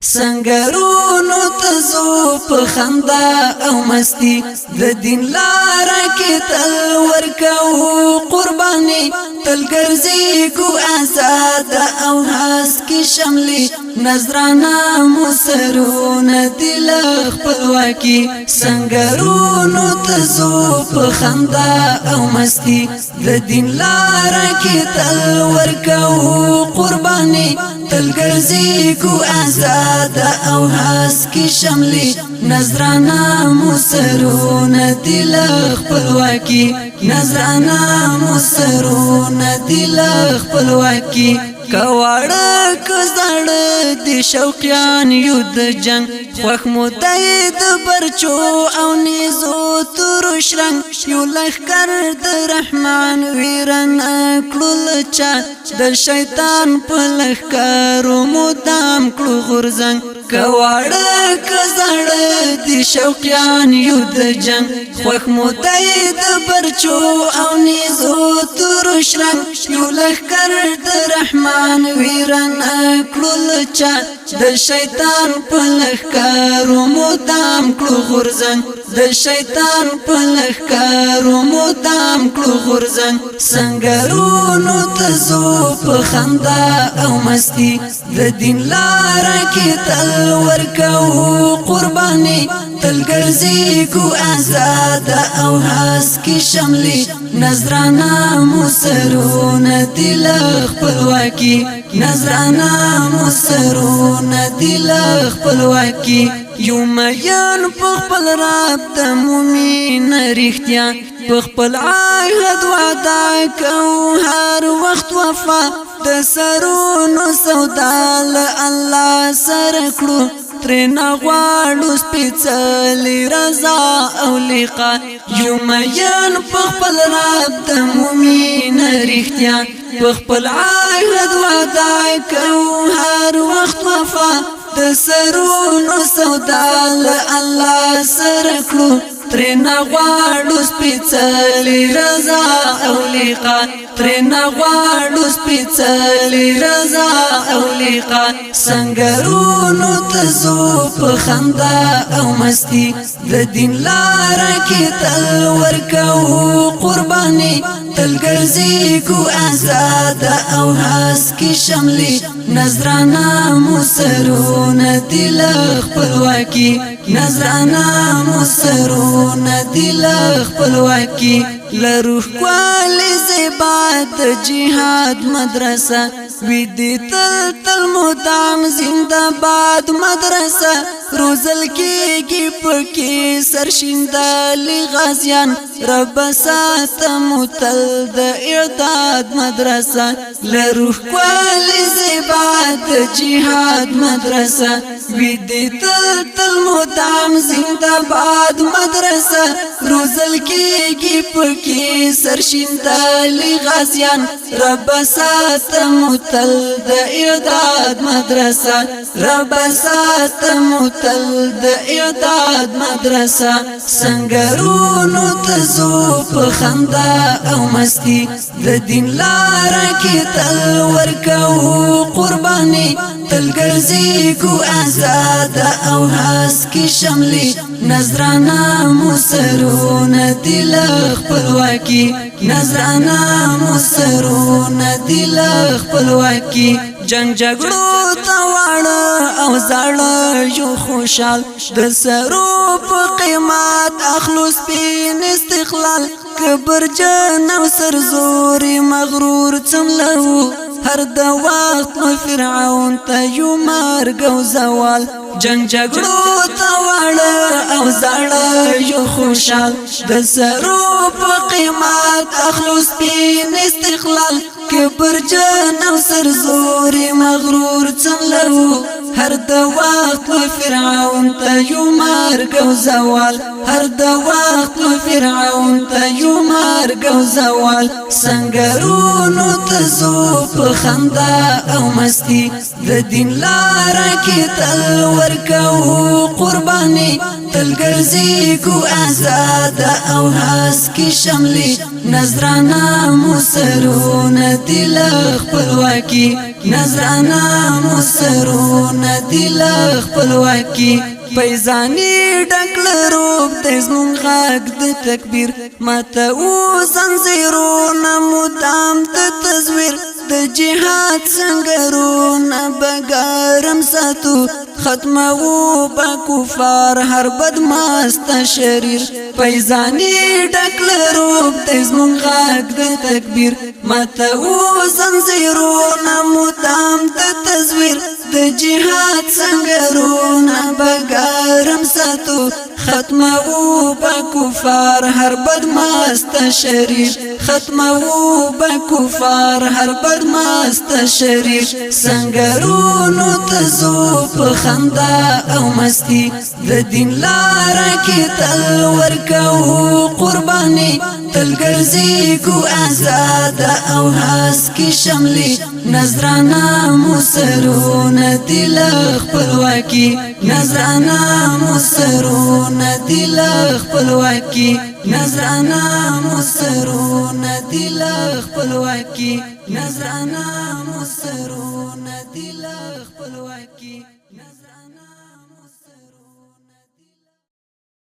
سنگرونو تزو په خندا او مستی د دین لار کې تل ورکو قرباني تل ګرځي کو آزاد او هاس کې شملي نظرانه مسرونه دل خپلواکي سنگرونو تزو په خندا او مستی د دین لار کې تل ورکو قرباني تل ګرځي کو آزاد او هاس کی شملی نظرانا مسرون دل خپلواکي نظرانا مسرون دل خپلواکي کواړه کزړه د شوقیان یود جنگ خوخ متید برچو او نیزو ترش رنگ یو لخر د رحمان ویرن کړل چا د شیطان په لخر مدام کړو غرزنګ کواړه کزړه د شوقیان یود جنگ خوخ متید برچو او نیزو ترش رنگ یو لخر د رحمان ویرن کړل چا د شیطان په لخر مدام کړو غرزنګ د شیطان په لخر مدام کړو غرزنګ سنگرونو تزو په خندا او مستی د دین لار کې تل ورکو قرباني تل ګرځي کو آزاد او هاس کی شملي نظرانا مسرون دل خپلواکي نظرانا مسرون دل خپلواکي یو مېن په خپل رب د مومن رښتیا په خپل عهد وعده کو هر وخت وفا د سرونو سودا له الله سره کړو ترنا غواړو سپېڅلې رضا او لقا یو مېن په خپل رب د مومن رښتیا په خپل عهد وعده کو هر وخت وفا د سرونو سودا له الله سره کړو ترنا غواړو سپېڅلې رضا او لقا ترنا غواړو سپېڅلې رضا او لقا سنگرونو تزو په خندا او مستی د دین لار کې تل ورکو قرباني تل ګرځي کو آزاد او هاس کی شملي نظرانا مسرون دل خپلواکي نظرانا مسرون دل خپلواکي لروح کوالی زیبات جهاد مدرسه ویدی تل تل مدام زندباد مدرسه روزل کېږي پکې سرشیندالي غازیان رب ساتم تل د اعداد مدرسه لروح کوالی زیبات جهاد مدرسه ویدی تل تل مدام زندباد مدرسه روزل کېږي پکې سرشیندالي غازیان رب ساتم تل د اعداد مدرسه رب ساتم تل د اعداد مدرسه سنگرونو تزو په خندا او مستی د دین لار کې تل ورکو قرباني تل ګرځي کو آزاد او هاس کی شملي نظرانا مسرون دل خپلواکي نظرانا مسرون دل خپلواکي جنگ جګړو ته واړه او زاړه یو خوشحال د سرو په قیمت اخلص بین استقلال کبر جن او سرزوري مغرور څملو هر د وخت فرعون ته یو مرګ او زوال جنگ جګړو ته واړه او زاړه یو خوشحال د سرو په قیمت اخلص بین استقلال کبر جن او سرزوري مغرور څملو هر د وخت فرعون ته یو مرګ او زوال هر د وخت فرعون ته یو مرګ او زوال سنگرونو تزو په خندا او مستی د دین لار کې تل ورکو قرباني تل ګرځي کو آزاد او هاس کی شملي نظرانا مسرون دل خپلواکي نظرانا مسرونه دی خپلواکي پیزانی ډکل روب د زمون غږ د تکبیر ماته او زنجیرونه مدام د تزویر د جهاد سنگرونه بګارم ساتو ختمو با کفار هر بدمست شریر پیزانی ډکل روب د زمون غږ د تکبیر ماته او زنجیرونه مدام د تزویر د جهاد سنگرونه بګارم ساتو ختمو با کفار هر بدمست شریر ختمو با کفار هر بدمست شریر سنگرونو تزو په خندا او مستی د دین لار کې تل ورکو قرباني تل ګرځي کو آزاد او هاس کی شملي نظرانا مسرونه دل خپلواکي نظرانا مسرونه دل خپلواکي نظرانا مسرونه دل خپلواکي نظرانا مسرونه دل خپلواکي نظرانا